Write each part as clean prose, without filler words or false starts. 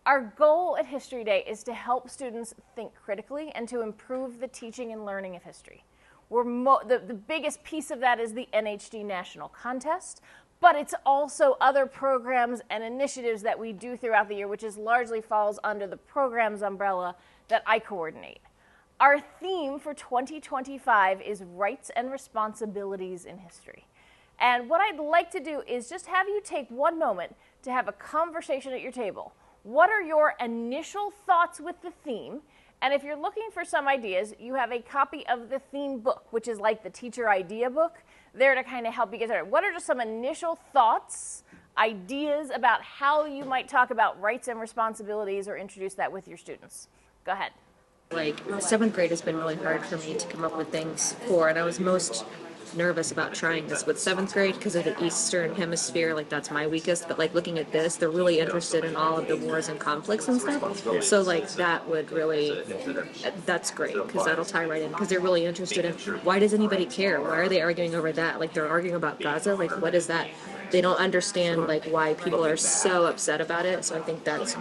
Our goal at History Day is to help students think critically and to improve the teaching and learning of history. The biggest piece of that is the NHD National Contest, but it's also other programs and initiatives that we do throughout the year, which largely falls under the programs umbrella that I coordinate. Our theme for 2025 is Rights and Responsibilities in History. And what I'd like to do is just have you take one moment to have a conversation at your table. What are your initial thoughts with the theme? And if you're looking for some ideas, you have a copy of the theme book, which is like the teacher idea book, there to kind of help you get started. What are just some initial thoughts, ideas about how you might talk about rights and responsibilities or introduce that with your students? Go ahead. Like, seventh grade has been really hard for me to come up with things for, and I was most nervous about trying this with seventh grade because of the Eastern Hemisphere, like that's my weakest, but like looking at this, they're really interested in all of the wars and conflicts and stuff, so like that would really, that's great because that'll tie right in because they're really interested in why does anybody care, why are they arguing over that, like they're arguing about Gaza, like what is that, they don't understand like why people are so upset about it, so I think that's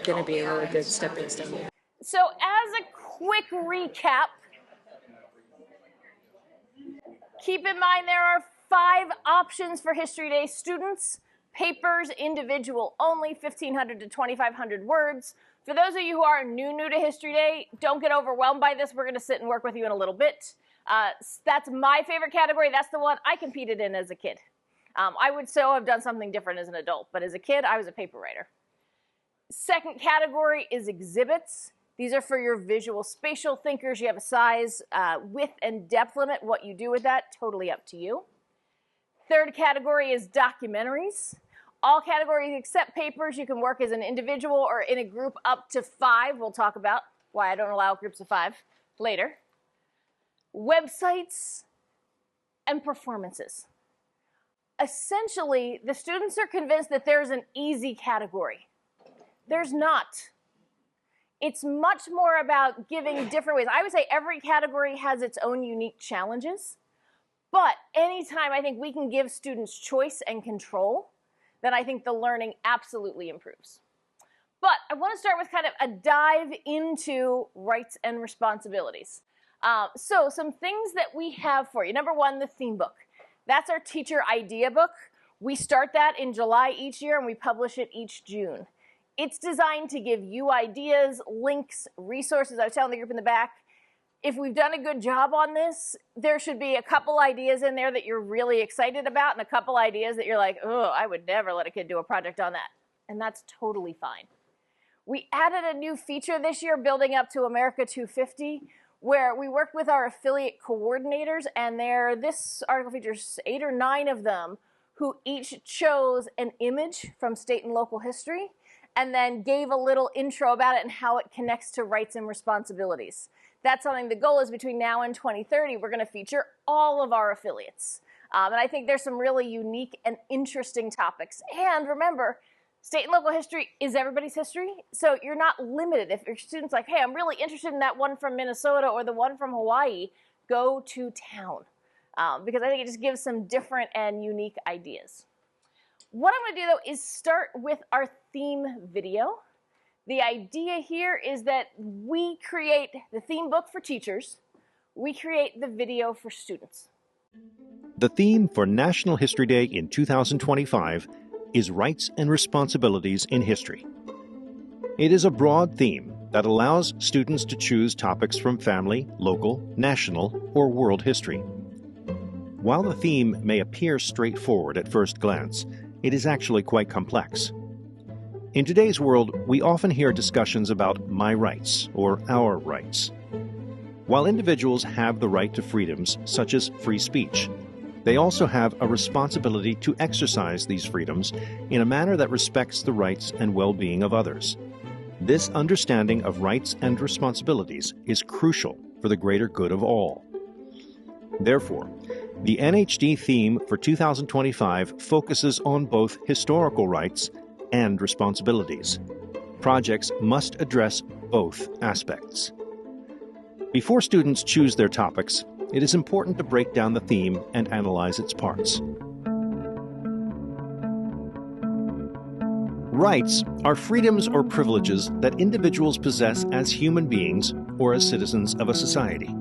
going to be a really good stepping stone. So as a quick recap, keep in mind there are 5 options for History Day students. Papers, individual only, 1,500 to 2,500 words. For those of you who are new to History Day, don't get overwhelmed by this. We're going to sit and work with you in a little bit. That's my favorite category. That's the one I competed in as a kid. I would so have done something different as an adult, but as a kid, I was a paper writer. Second category is exhibits. These are for your visual spatial thinkers. You have a size, width, and depth limit. What you do with that, totally up to you. Third category is documentaries. All categories except papers, you can work as an individual or in a group up to 5. We'll talk about why I don't allow groups of 5 later. Websites and performances. Essentially, the students are convinced that there's an easy category. There's not. It's much more about giving different ways. I would say every category has its own unique challenges, but anytime I think we can give students choice and control, then I think the learning absolutely improves. But I want to start with kind of a dive into rights and responsibilities. So some things that we have for you. Number 1, the theme book. That's our teacher idea book. We start that in July each year and we publish it each June. It's designed to give you ideas, links, resources. I was telling the group in the back, if we've done a good job on this, there should be a couple ideas in there that you're really excited about and a couple ideas that you're like, oh, I would never let a kid do a project on that. And that's totally fine. We added a new feature this year, building up to America 250, where we worked with our affiliate coordinators, and this article features 8 or 9 of them who each chose an image from state and local history and then gave a little intro about it and how it connects to rights and responsibilities. That's something, the goal is between now and 2030, we're going to feature all of our affiliates. And I think there's some really unique and interesting topics. And remember, state and local history is everybody's history, so you're not limited. If your student's like, hey, I'm really interested in that one from Minnesota or the one from Hawaii, go to town. Because I think it just gives some different and unique ideas. What I'm going to do, though, is start with our theme video. The idea here is that we create the theme book for teachers. We create the video for students. The theme for National History Day in 2025 is Rights and Responsibilities in History. It is a broad theme that allows students to choose topics from family, local, national, or world history. While the theme may appear straightforward at first glance, it is actually quite complex. In today's world, we often hear discussions about my rights or our rights. While individuals have the right to freedoms such as free speech, they also have a responsibility to exercise these freedoms in a manner that respects the rights and well-being of others. This understanding of rights and responsibilities is crucial for the greater good of all. Therefore, the NHD theme for 2025 focuses on both historical rights and responsibilities. Projects must address both aspects. Before students choose their topics, it is important to break down the theme and analyze its parts. Rights are freedoms or privileges that individuals possess as human beings or as citizens of a society.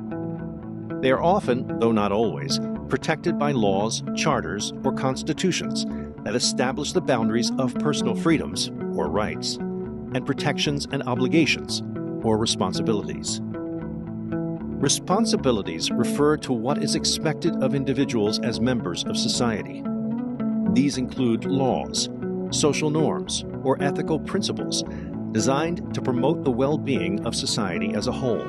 They are often, though not always, protected by laws, charters, or constitutions that establish the boundaries of personal freedoms, or rights, and protections and obligations, or responsibilities. Responsibilities refer to what is expected of individuals as members of society. These include laws, social norms, or ethical principles designed to promote the well-being of society as a whole.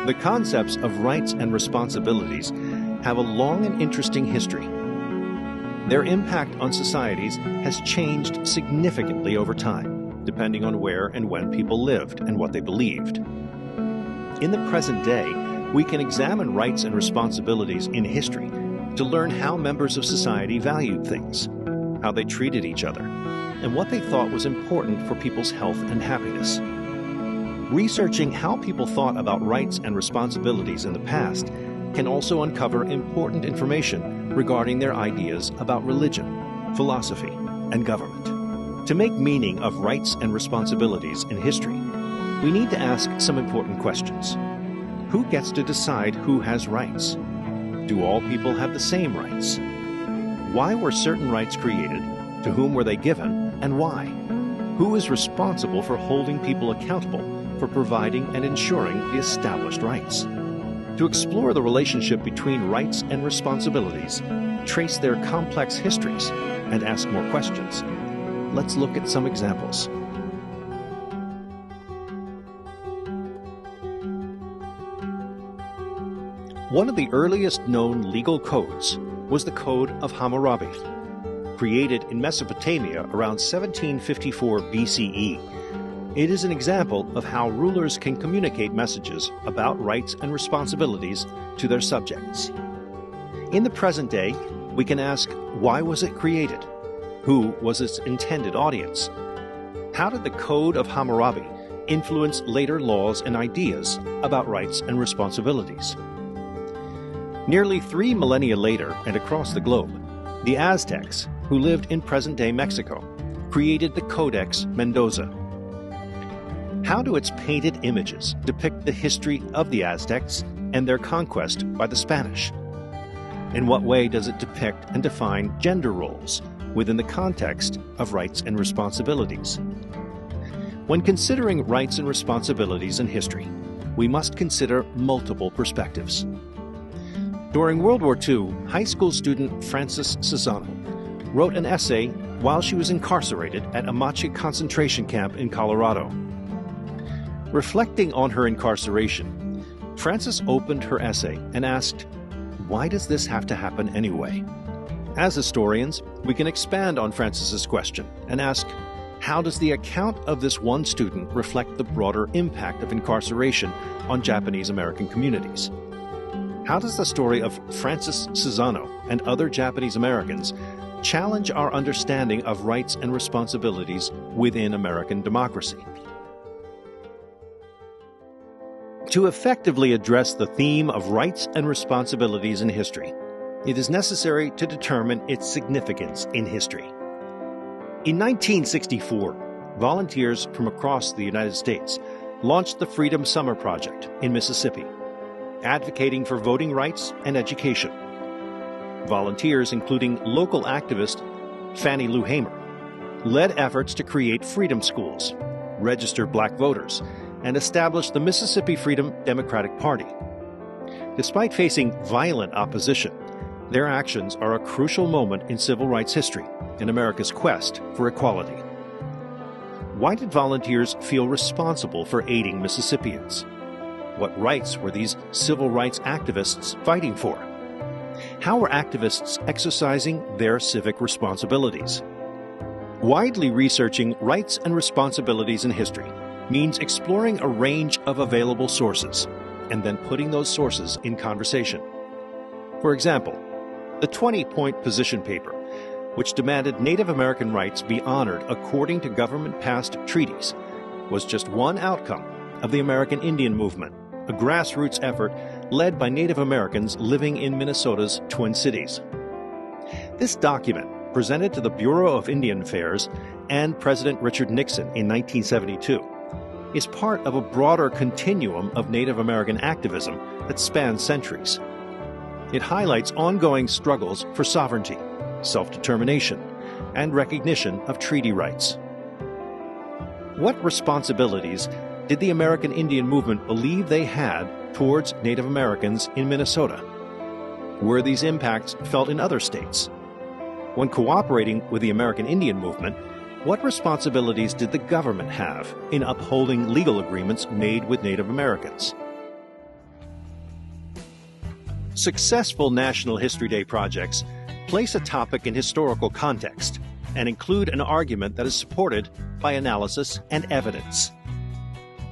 The concepts of rights and responsibilities have a long and interesting history. Their impact on societies has changed significantly over time, depending on where and when people lived and what they believed. In the present day, we can examine rights and responsibilities in history to learn how members of society valued things, how they treated each other, and what they thought was important for people's health and happiness. Researching how people thought about rights and responsibilities in the past can also uncover important information regarding their ideas about religion, philosophy, and government. To make meaning of rights and responsibilities in history, we need to ask some important questions. Who gets to decide who has rights? Do all people have the same rights? Why were certain rights created? To whom were they given, and why? Who is responsible for holding people accountable for providing and ensuring the established rights? To explore the relationship between rights and responsibilities, trace their complex histories, and ask more questions, let's look at some examples. One of the earliest known legal codes was the Code of Hammurabi, created in Mesopotamia around 1754 BCE. It is an example of how rulers can communicate messages about rights and responsibilities to their subjects. In the present day, we can ask, why was it created? Who was its intended audience? How did the Code of Hammurabi influence later laws and ideas about rights and responsibilities? Nearly 3 millennia later and across the globe, the Aztecs, who lived in present-day Mexico, created the Codex Mendoza. How do its painted images depict the history of the Aztecs and their conquest by the Spanish? In what way does it depict and define gender roles within the context of rights and responsibilities? When considering rights and responsibilities in history, we must consider multiple perspectives. During World War II, high school student Frances Susano wrote an essay while she was incarcerated at Amache concentration camp in Colorado. Reflecting on her incarceration, Frances opened her essay and asked, "Why does this have to happen anyway?" As historians, we can expand on Frances's question and ask, how does the account of this one student reflect the broader impact of incarceration on Japanese American communities? How does the story of Frances Susano and other Japanese Americans challenge our understanding of rights and responsibilities within American democracy? To effectively address the theme of rights and responsibilities in history, it is necessary to determine its significance in history. In 1964, volunteers from across the United States launched the Freedom Summer Project in Mississippi, advocating for voting rights and education. Volunteers, including local activist Fannie Lou Hamer, led efforts to create freedom schools, register black voters, and establish the Mississippi Freedom Democratic Party. Despite facing violent opposition, their actions are a crucial moment in civil rights history and America's quest for equality. Why did volunteers feel responsible for aiding Mississippians? What rights were these civil rights activists fighting for? How were activists exercising their civic responsibilities? Widely researching rights and responsibilities in history means exploring a range of available sources and then putting those sources in conversation. For example, the 20-point position paper, which demanded Native American rights be honored according to government-passed treaties, was just one outcome of the American Indian Movement, a grassroots effort led by Native Americans living in Minnesota's Twin Cities. This document presented to the Bureau of Indian Affairs and President Richard Nixon in 1972, is part of a broader continuum of Native American activism that spans centuries. It highlights ongoing struggles for sovereignty, self-determination, and recognition of treaty rights. What responsibilities did the American Indian movement believe they had towards Native Americans in Minnesota? Were these impacts felt in other states? When cooperating with the American Indian movement, what responsibilities did the government have in upholding legal agreements made with Native Americans? Successful National History Day projects place a topic in historical context and include an argument that is supported by analysis and evidence.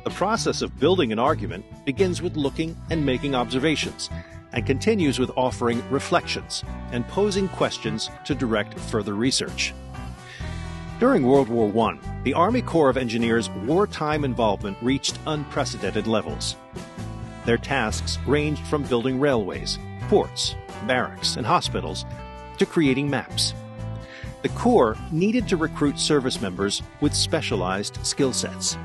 The process of building an argument begins with looking and making observations, and continues with offering reflections and posing questions to direct further research. During World War I, the Army Corps of Engineers' wartime involvement reached unprecedented levels. Their tasks ranged from building railways, ports, barracks, and hospitals to creating maps. The Corps needed to recruit service members with specialized skill sets.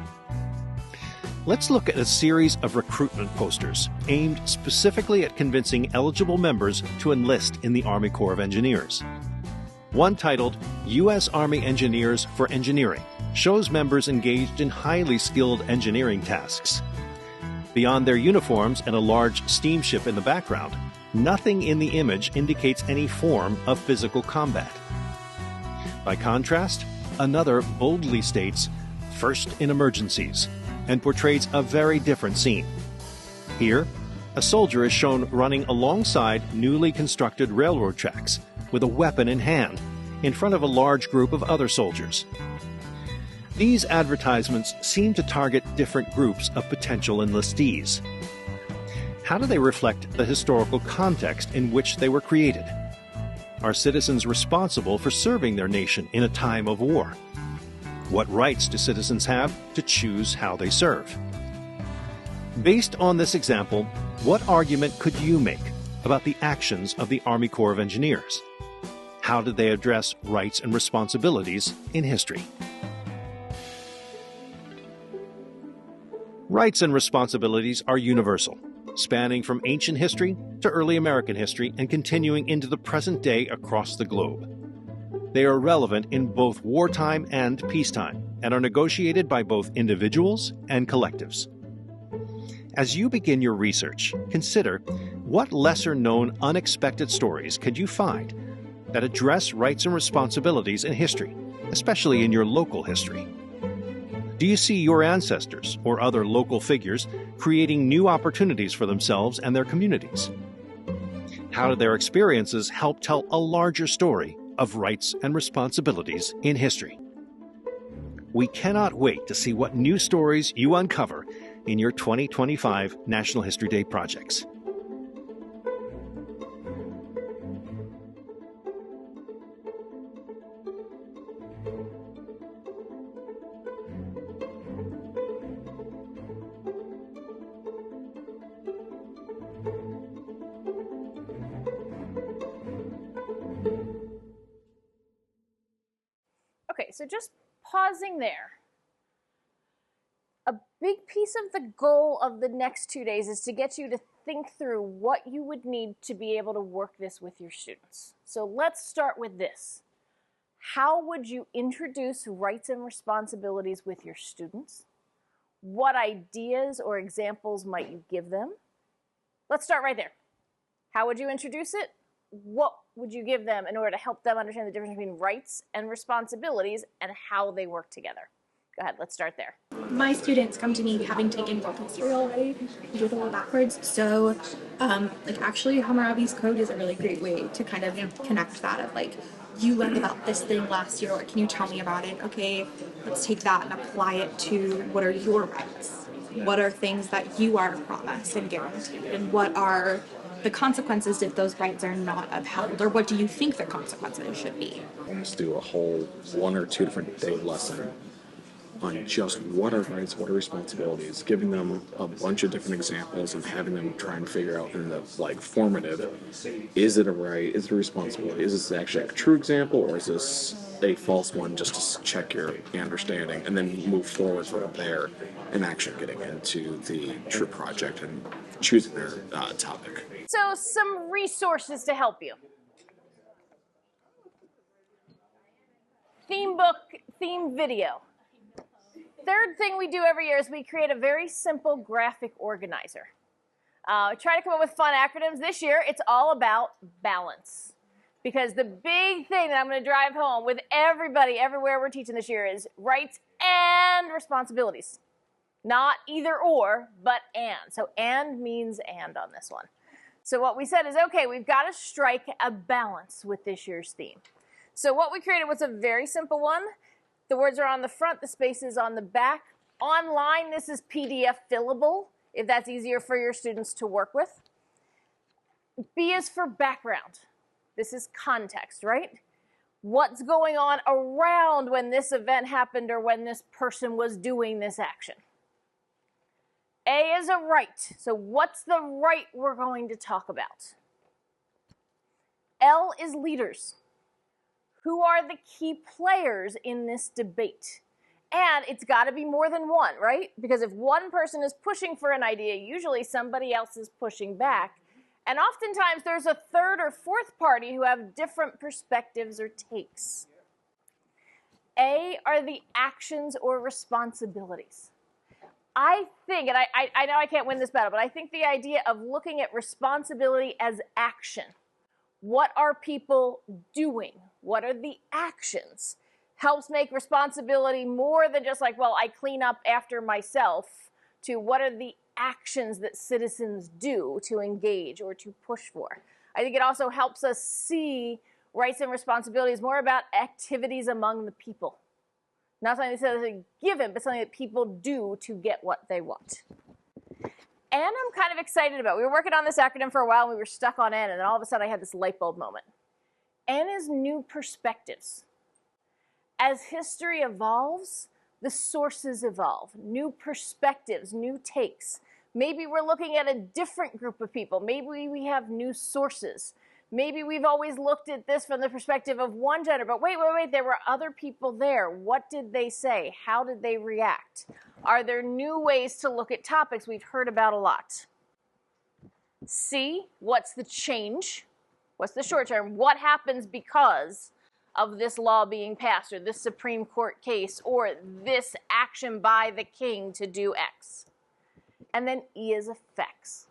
Let's look at a series of recruitment posters aimed specifically at convincing eligible members to enlist in the Army Corps of Engineers. One titled U.S. Army Engineers for Engineering shows members engaged in highly skilled engineering tasks. Beyond their uniforms and a large steamship in the background, nothing in the image indicates any form of physical combat. By contrast, another boldly states, "First in emergencies," and portrays a very different scene. Here, a soldier is shown running alongside newly constructed railroad tracks with a weapon in hand in front of a large group of other soldiers. These advertisements seem to target different groups of potential enlistees. How do they reflect the historical context in which they were created? Are citizens responsible for serving their nation in a time of war? What rights do citizens have to choose how they serve? Based on this example, what argument could you make about the actions of the Army Corps of Engineers? How did they address rights and responsibilities in history? Rights and responsibilities are universal, spanning from ancient history to early American history and continuing into the present day across the globe. They are relevant in both wartime and peacetime and are negotiated by both individuals and collectives. As you begin your research, consider what lesser-known unexpected stories could you find that address rights and responsibilities in history, especially in your local history. Do you see your ancestors or other local figures creating new opportunities for themselves and their communities? How do their experiences help tell a larger story of rights and responsibilities in history? We cannot wait to see what new stories you uncover in your 2025 National History Day projects. Okay, so just pausing there. A big piece of the goal of the next 2 days is to get you to think through what you would need to be able to work this with your students. So let's start with this. How would you introduce rights and responsibilities with your students? What ideas or examples might you give them? Let's start right there. How would you introduce it? What would you give them in order to help them understand the difference between rights and responsibilities and how they work together? Go ahead, let's start there. My students come to me having taken work history already, do it a little backwards. So, actually Hammurabi's Code is a really great way to kind of connect that of like, you learned about this thing last year, or can you tell me about it? Okay, let's take that and apply it to what are your rights? What are things that you are promised and guaranteed? And what are the consequences if those rights are not upheld? Or what do you think the consequences should be? Almost do a whole 1 or 2 different day lesson on just what are rights, what are responsibilities, giving them a bunch of different examples and having them try and figure out in the like formative, is it a right, is it a responsibility, is this actually a true example, or is this a false one, just to check your understanding, and then move forward from there and actually getting into the true project and choosing their topic. So some resources to help you. Theme book, theme video. Third thing we do every year is we create a very simple graphic organizer. Try to come up with fun acronyms. This year, it's all about balance. Because the big thing that I'm going to drive home with everybody, everywhere we're teaching this year is rights and responsibilities. Not either or, but and. So and means and on this one. So what we said is, okay, we've got to strike a balance with this year's theme. So what we created was a very simple one. The words are on the front, the space is on the back. Online, this is PDF fillable, if that's easier for your students to work with. B is for background. This is context, right? What's going on around when this event happened or when this person was doing this action. A is a right. So what's the right we're going to talk about? L is leaders. Who are the key players in this debate? And it's got to be more than one, right? Because if one person is pushing for an idea, usually somebody else is pushing back. And oftentimes there's a third or fourth party who have different perspectives or takes. A are the actions or responsibilities. I think, and I know I can't win this battle, but I think the idea of looking at responsibility as action. What are people doing? What are the actions? Helps make responsibility more than just like, well, I clean up after myself, to what are the actions that citizens do to engage or to push for. I think it also helps us see rights and responsibilities more about activities among the people. Not something that says a given, but something that people do to get what they want. And I'm kind of excited about. We were working on this acronym for a while and we were stuck on N, and then all of a sudden I had this light bulb moment. N is new perspectives. As history evolves, the sources evolve. New perspectives, new takes. Maybe we're looking at a different group of people. Maybe we have new sources. Maybe we've always looked at this from the perspective of one gender, but wait, there were other people there. What did they say? How did they react? Are there new ways to look at topics we've heard about a lot? C, what's the change? What's the short term? What happens because of this law being passed, or this Supreme Court case, or this action by the king to do X? And then E is effects.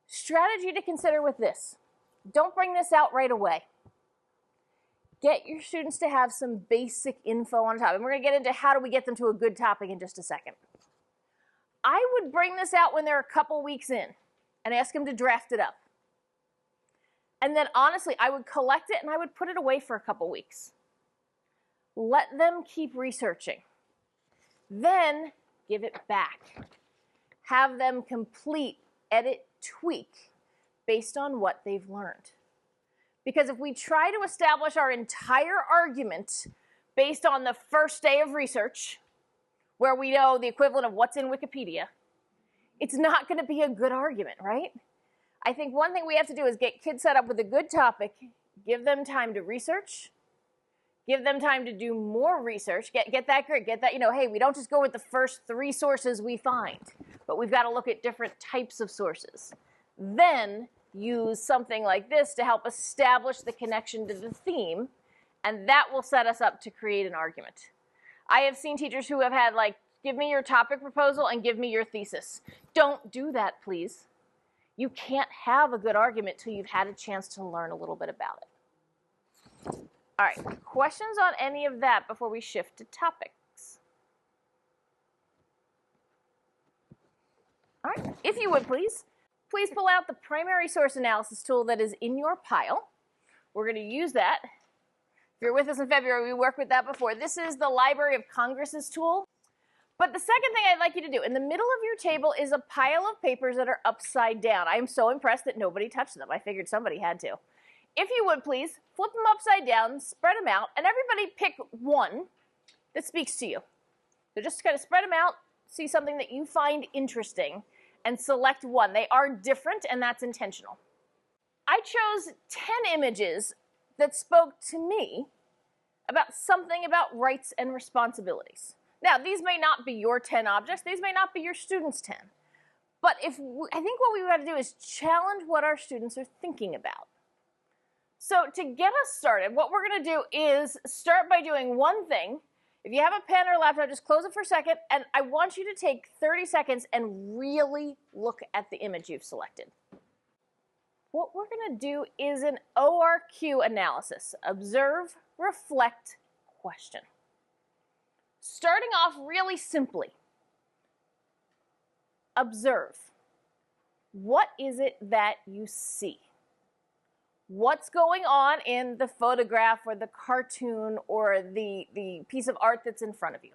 Strategy to consider with this. Don't bring this out right away. Get your students to have some basic info on a topic. And we're going to get into how do we get them to a good topic in just a second. I would bring this out when they're a couple weeks in and ask them to draft it up. And then honestly, I would collect it and I would put it away for a couple weeks. Let them keep researching. Then give it back. Have them complete, edit, tweak based on what they've learned. Because if we try to establish our entire argument based on the first day of research, where we know the equivalent of what's in Wikipedia, it's not going to be a good argument, right? I think one thing we have to do is get kids set up with a good topic, give them time to research, give them time to do more research, get that grit, get that, hey, we don't just go with the first 3 sources we find, but we've got to look at different types of sources. Then use something like this to help establish the connection to the theme, and that will set us up to create an argument. I have seen teachers who have had give me your topic proposal and give me your thesis. Don't do that, please. You can't have a good argument till you've had a chance to learn a little bit about it. All right, questions on any of that before we shift to topics? All right, if you would please pull out the primary source analysis tool that is in your pile. We're going to use that. If you're with us in February, we worked with that before. This is the Library of Congress's tool. But the second thing I'd like you to do, in the middle of your table is a pile of papers that are upside down. I am so impressed that nobody touched them. I figured somebody had to. If you would please, flip them upside down, spread them out, and everybody pick one that speaks to you. So just kind of spread them out, see something that you find interesting, and select one. They are different, and that's intentional. I chose 10 images that spoke to me about something about rights and responsibilities. Now, these may not be your 10 objects. These may not be your students' 10. But I think what we've got to do is challenge what our students are thinking about. So to get us started, what we're going to do is start by doing one thing. If you have a pen or laptop, just close it for a second, and I want you to take 30 seconds and really look at the image you've selected. What we're going to do is an ORQ analysis. Observe, reflect, question. Starting off really simply. Observe. What is it that you see? What's going on in the photograph or the cartoon or the piece of art that's in front of you?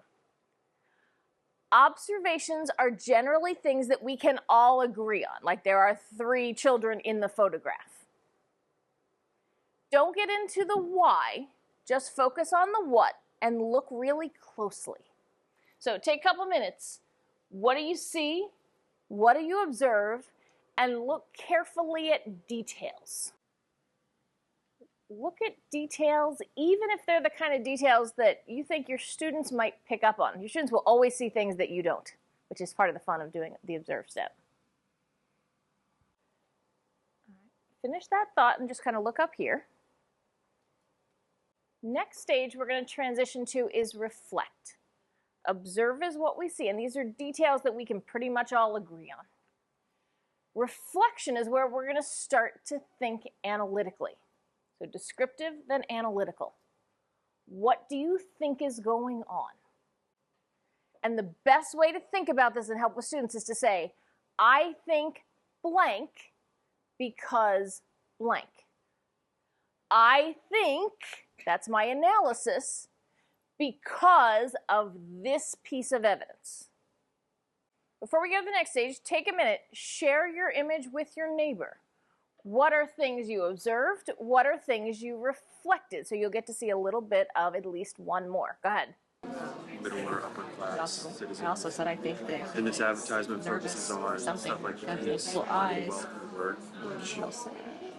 Observations are generally things that we can all agree on, like there are 3 children in the photograph. Don't get into the why, just focus on the what and look really closely. So take a couple minutes. What do you see? What do you observe? And look carefully at details. Look at details, even if they're the kind of details that you think your students might pick up on. Your students will always see things that you don't, which is part of the fun of doing the observe step. All right. Finish that thought and just kind of look up here. Next stage we're going to transition to is reflect. Observe is what we see, and these are details that we can pretty much all agree on. Reflection is where we're going to start to think analytically. So descriptive, then analytical. What do you think is going on? And the best way to think about this and help with students is to say, I think blank because blank. I think, that's my analysis, because of this piece of evidence. Before we go to the next stage, take a minute, share your image with your neighbor. What are things you observed? What are things you reflected? So you'll get to see a little bit of at least one more. Go ahead. Middle or upper class citizens. I also said I think that And this advertisement focuses on something stuff like of this, little eyes. work, which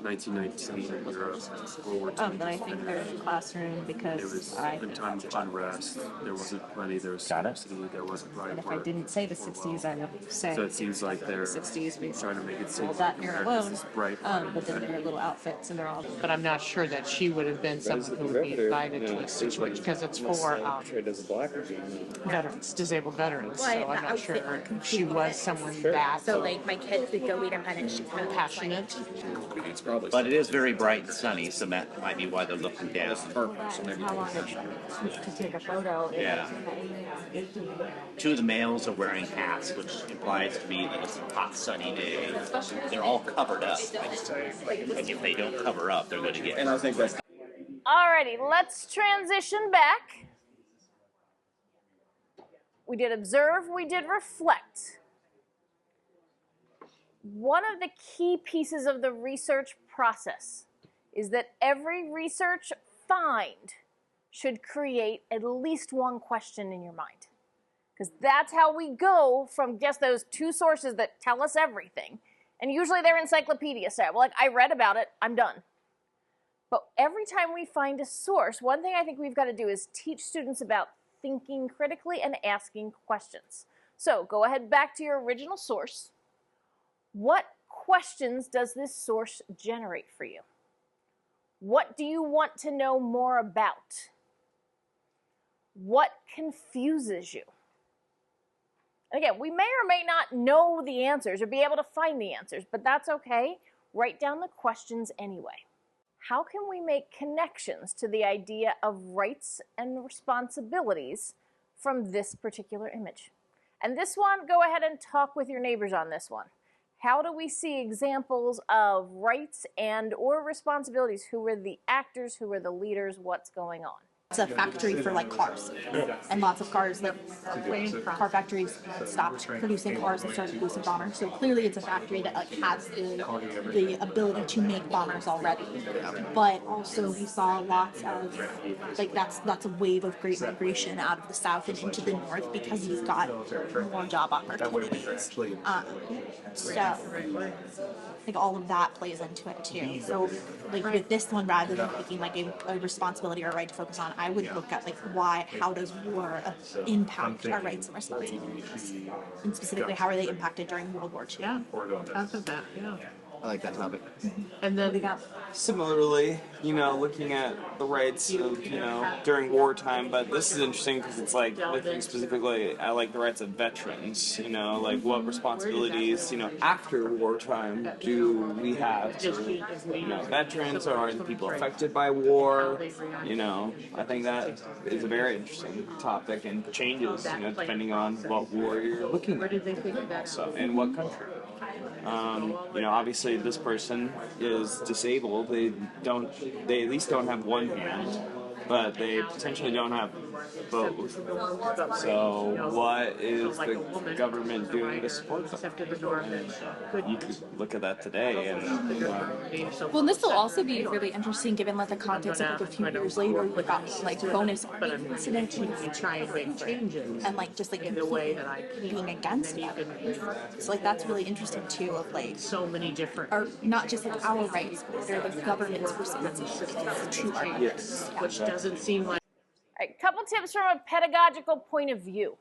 1997 in Europe, World War II. Then I think they're in the classroom It because was I in think times of unrest. There wasn't plenty. There was scarcity. There wasn't right and if I work. didn't say the 60s, I would say So it seems like they're 60s because trying to make it seem well, that era alone. America's bright. But then there are little outfits and they're all. But I'm not sure that she would have been someone who would be invited to a situation because it's for veterans, disabled veterans. Well, So I'm the not sure outfit if she was someone that So like my kids would go eat them and she's kind of passionate. It's probably But it is very bright and sunny, so that might be why they're looking down. How long to take a photo? Yeah. 2 of the males are wearing hats, which implies to me that it's a hot, sunny day. They're all covered up. And if they don't cover up, they're going to get. And I think that's Alrighty, let's transition back. We did observe, we did reflect. One of the key pieces of the research process is that every research find should create at least one question in your mind. Because that's how we go from just those 2 sources that tell us everything. And usually they're encyclopedia style. Well, like, I read about it, I'm done. But every time we find a source, one thing I think we've got to do is teach students about thinking critically and asking questions. So go ahead back to your original source. What questions does this source generate for you? What do you want to know more about? What confuses you? And again, we may or may not know the answers or be able to find the answers, but that's okay. Write down the questions anyway. How can we make connections to the idea of rights and responsibilities from this particular image? And this one, go ahead and talk with your neighbors on this one. How do we see examples of rights and or responsibilities? Who were the actors? Who were the leaders? What's going on? It's a factory for like cars, and lots of cars, like car factories stopped producing cars and started producing bombers. So clearly, it's a factory that like has the ability to make bombers already. But also, we saw lots of like that's a wave of great migration out of the south and into the north because you've got more job opportunities. So like all of that plays into it too. So like with this one, rather than picking like a responsibility or a right to focus on, I would look at like how does war impact our rights and responsibilities, and specifically how are they impacted during World War II? Yeah, after that, yeah. I like that topic. And then Similarly, looking at the rights of, during wartime, but this is interesting because it's like looking specifically at like the rights of veterans, like what responsibilities, after wartime do we have to, veterans or the people affected by war, I think that is a very interesting topic and changes, depending on what war you're looking at also and what country. Obviously this person is disabled. They at least don't have one hand, but they potentially don't have both. So what is the government doing to support them? And you could look at that today and Well, and this will also be really interesting given like the context of like a few years later we've got like bonus incidents and like just like the way that I being against it. So like that's really interesting too of like so many different, or not just like our rights, but what are the government's responsibilities to our rights. Yeah. which doesn't seem like. All right, couple tips from a pedagogical point of view.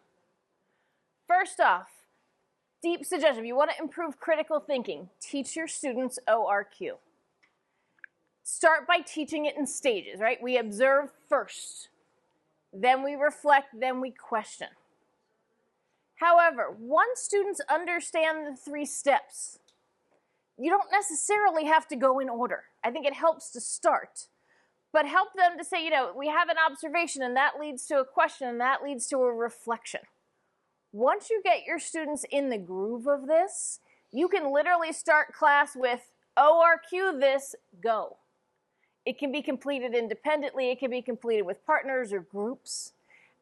First off, deep suggestion. If you want to improve critical thinking, teach your students ORQ. Start by teaching it in stages, right? We observe first, then we reflect, then we question. However, once students understand the 3 steps, you don't necessarily have to go in order. I think it helps to start. But help them to say, we have an observation and that leads to a question and that leads to a reflection. Once you get your students in the groove of this, you can literally start class with ORQ this, go. It can be completed independently, it can be completed with partners or groups,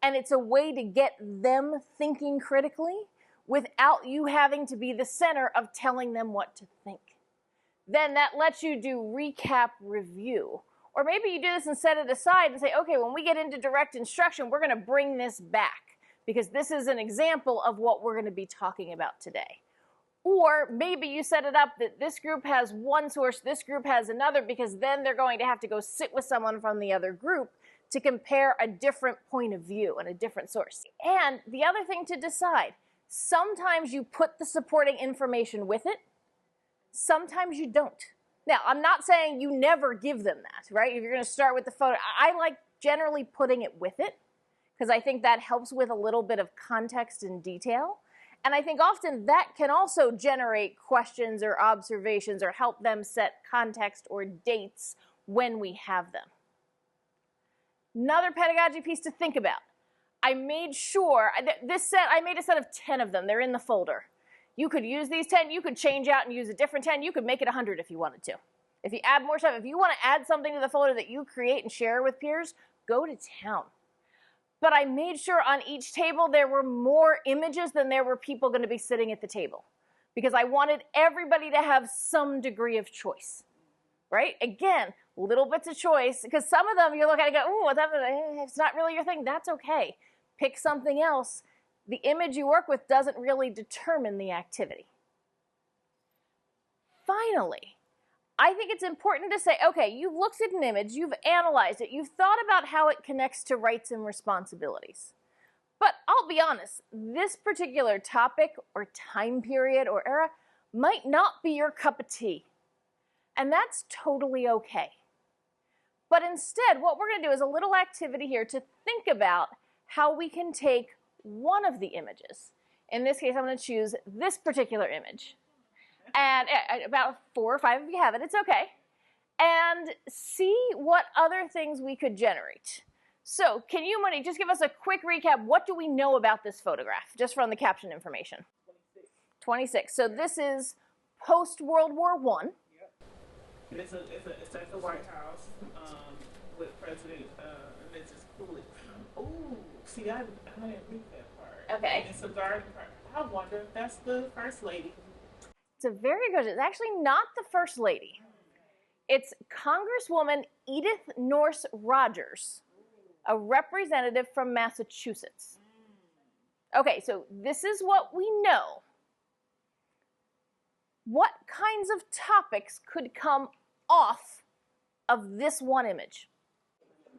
and it's a way to get them thinking critically without you having to be the center of telling them what to think. Then that lets you do recap review. Or maybe you do this and set it aside and say, okay, when we get into direct instruction, we're going to bring this back because this is an example of what we're going to be talking about today. Or maybe you set it up that this group has one source, this group has another, because then they're going to have to go sit with someone from the other group to compare a different point of view and a different source. And the other thing to decide, sometimes you put the supporting information with it, sometimes you don't. Now, I'm not saying you never give them that, right? If you're going to start with the photo, I like generally putting it with it because I think that helps with a little bit of context and detail. And I think often that can also generate questions or observations or help them set context or dates when we have them. Another pedagogy piece to think about. I made sure, I made a set of 10 of them. They're in the folder. You could use these 10, you could change out and use a different 10, you could make it 100 if you wanted to. If you add more stuff, if you want to add something to the folder that you create and share with peers, go to town. But I made sure on each table there were more images than there were people going to be sitting at the table. Because I wanted everybody to have some degree of choice. Right? Again, little bits of choice, because some of them you look at and go, ooh, it's not really your thing, that's okay. Pick something else. The image you work with doesn't really determine the activity. Finally, I think it's important to say, okay, you've looked at an image, you've analyzed it, you've thought about how it connects to rights and responsibilities. But I'll be honest, this particular topic or time period or era might not be your cup of tea. And that's totally okay. But instead, what we're going to do is a little activity here to think about how we can take one of the images. In this case, I'm going to choose this particular image. And about 4 or 5 of you have it, it's okay. And see what other things we could generate. So can you, Monique, just give us a quick recap. What do we know about this photograph, just from the caption information? 26. So this is post-World War I. It's at the White House with President, See, I didn't read that part. Okay. It's a garden part. I wonder if that's the first lady. It's a very good question. It's actually not the First Lady. It's Congresswoman Edith Norse Rogers, a representative from Massachusetts. Okay, so this is what we know. What kinds of topics could come off of this one image?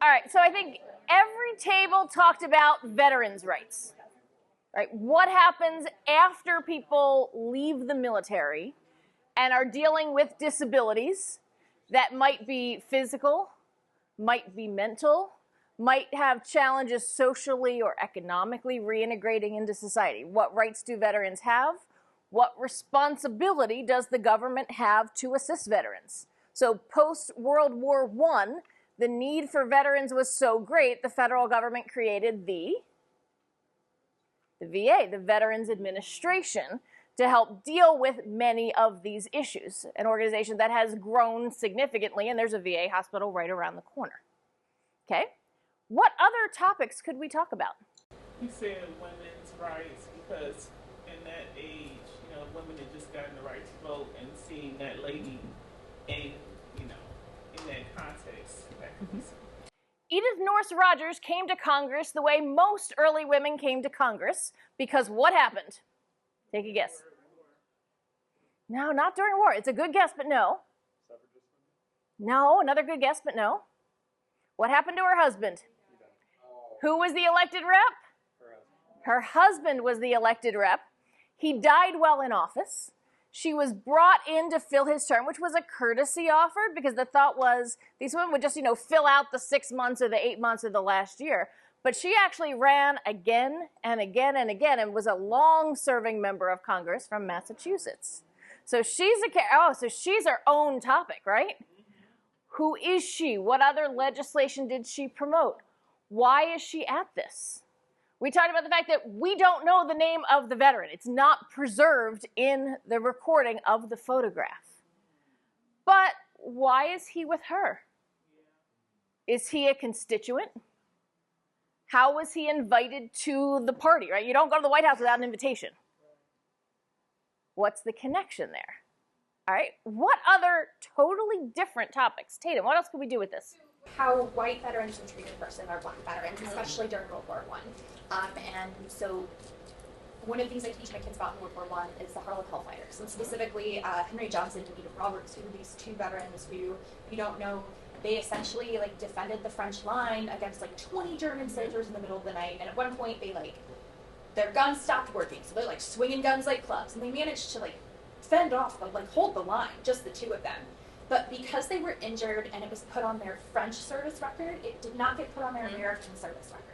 All right, so I think every table talked about veterans' rights. Right? What happens after people leave the military and are dealing with disabilities that might be physical, might be mental, might have challenges socially or economically reintegrating into society? What rights do veterans have? What responsibility does the government have to assist veterans? So post-World War I, the need for veterans was so great, the federal government created the VA, the Veterans Administration, to help deal with many of these issues. An organization that has grown significantly, and there's a VA hospital right around the corner. Okay? What other topics could we talk about? He said women's rights because in that age, you know, women had just gotten the right to vote, and seeing that lady in, you know, in that context, that could be something. Edith Norse Rogers came to Congress the way most early women came to Congress, because what happened? Take a guess. No, not during war. It's a good guess, but no. No, another good guess, but no. What happened to her husband? Who was the elected rep? Her husband was the elected rep. He died while in office. She was brought in to fill his term, which was a courtesy offered, because the thought was these women would just, fill out the 6 months or the 8 months of the last year. But she actually ran again and again and again and was a long-serving member of Congress from Massachusetts. So she's her own topic, right? Who is she? What other legislation did she promote? Why is she at this? We talked about the fact that we don't know the name of the veteran. It's not preserved in the recording of the photograph. But why is he with her? Is he a constituent? How was he invited to the party, right? You don't go to the White House without an invitation. What's the connection there? All right, what other totally different topics? Tatum, what else could we do with this? How white veterans were treated versus our black veterans, especially during World War I. And so one of the things I teach my kids about in World War I is the Harlem Hellfighters, and specifically Henry Johnson and Edith Roberts, who are these two veterans who, if you don't know, they essentially defended the French line against 20 German soldiers in the middle of the night, and at one point they their guns stopped working, so they're swinging guns like clubs, and they managed to fend off the hold the line, just the two of them. But because they were injured and it was put on their French service record, it did not get put on their American service record.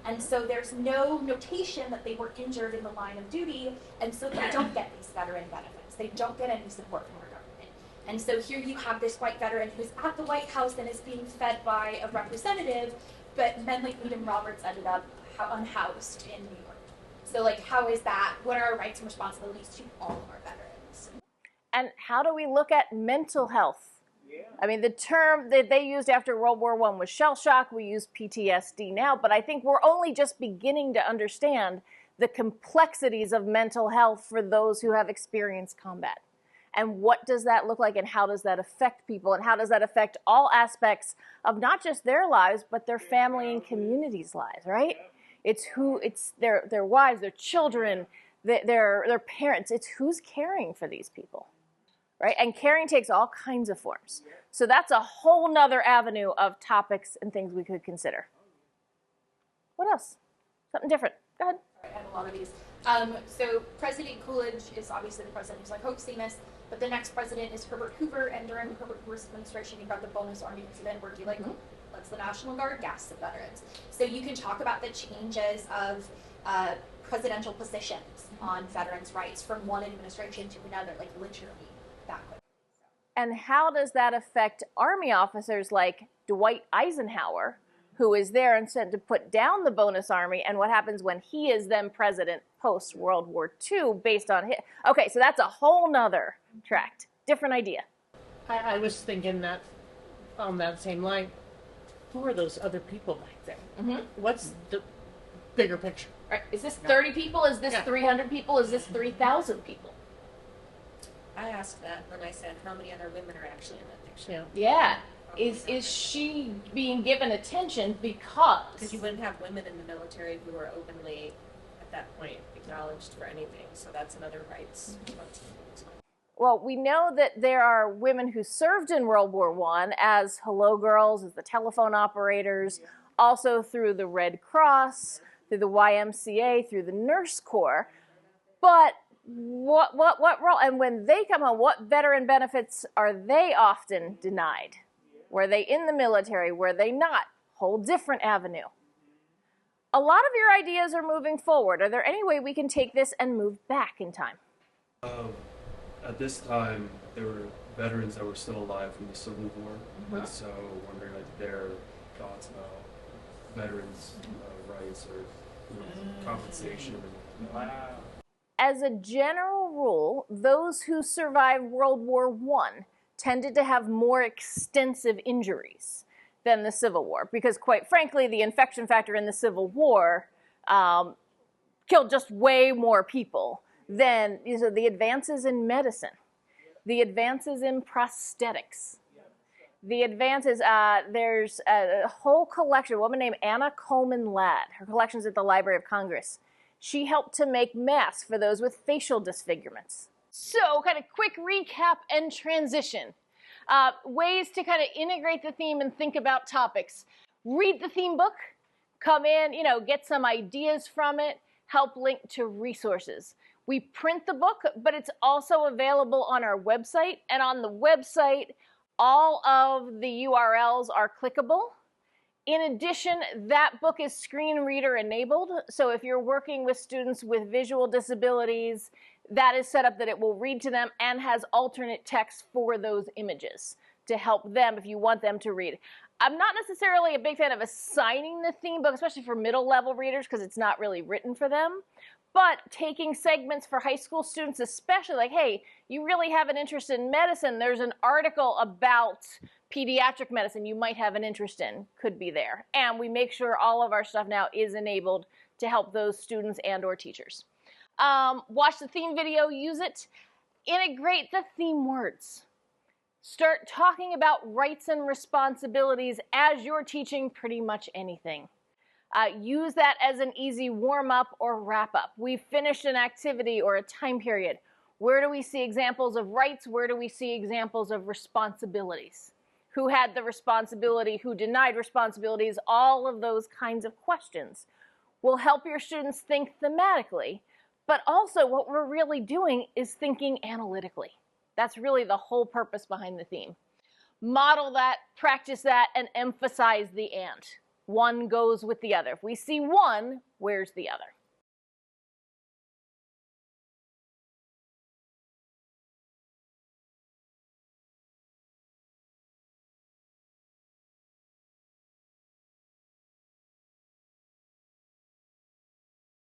And so there's no notation that they were injured in the line of duty, and so they don't get these veteran benefits. They don't get any support from our government. And so here you have this white veteran who's at the White House and is being fed by a representative, but men like Edith Roberts ended up unhoused in New York. So how is that? What are our rights and responsibilities to all of our veterans? And how do we look at mental health? I mean, the term that they used after World War I was shell shock. We use PTSD now, but I think we're only just beginning to understand the complexities of mental health for those who have experienced combat. And what does that look like, and how does that affect people, and how does that affect all aspects of not just their lives, but their family and communities' lives, right? It's their wives, their children, their parents. It's who's caring for these people. Right? And caring takes all kinds of forms. So that's a whole nother avenue of topics and things we could consider. What else? Something different. Go ahead. I have a lot of these. So President Coolidge is obviously the president who's most famous, but the next president is Herbert Hoover, and during Herbert Hoover's administration, you've got the bonus army incident where let's the National Guard gas the veterans. So you can talk about the changes of presidential positions on veterans' rights from one administration to another, literally. And how does that affect Army officers like Dwight Eisenhower, who is there and sent to put down the bonus army, and what happens when he is then president post-World War II based on his... Okay, so that's a whole nother tract. Different idea. I was thinking that on that same line, who are those other people back there? Mm-hmm. What's bigger picture. Right. Is this 30 people? Is this 300 people? Is this 3,000 people? I asked that when I said how many other women are actually in that picture. Yeah. Is she being given attention because you wouldn't have women in the military who are openly at that point acknowledged for anything, so that's another rights. Well, we know that there are women who served in World War I as hello girls, as the telephone operators, also through the Red Cross, through the YMCA, through the Nurse Corps. But what role, and when they come home, what veteran benefits are they often denied? Were they in the military? Were they not? Whole different avenue. A lot of your ideas are moving forward. Are there any way we can take this and move back in time? At this time, there were veterans that were still alive from the Civil War, and so wondering like their thoughts about veterans' rights or compensation. Wow. As a general rule, those who survived World War I tended to have more extensive injuries than the Civil War, because quite frankly, the infection factor in the Civil War killed just way more people than the advances in medicine, the advances in prosthetics, the advances, there's a whole collection, a woman named Anna Coleman Ladd, her collection's at the Library of Congress. She helped to make masks for those with facial disfigurements. So kind of quick recap and transition. Ways to kind of integrate the theme and think about topics. Read the theme book, come in, get some ideas from it, help link to resources. We print the book, but it's also available on our website, and on the website, all of the URLs are clickable. In addition, that book is screen reader enabled, so if you're working with students with visual disabilities, that is set up that it will read to them and has alternate text for those images to help them if you want them to read. I'm not necessarily a big fan of assigning the theme book, especially for middle level readers, because it's not really written for them. But taking segments for high school students, especially like, hey, you really have an interest in medicine, there's an article about pediatric medicine you might have an interest in, could be there. And we make sure all of our stuff now is enabled to help those students and or teachers. Watch the theme video, use it. Integrate the theme words. Start talking about rights and responsibilities as you're teaching pretty much anything. Use that as an easy warm-up or wrap-up. We've finished an activity or a time period. Where do we see examples of rights? Where do we see examples of responsibilities? Who had the responsibility? Who denied responsibilities? All of those kinds of questions will help your students think thematically, but also what we're really doing is thinking analytically. That's really the whole purpose behind the theme. Model that, practice that, and emphasize the and. One goes with the other. If we see one, where's the other?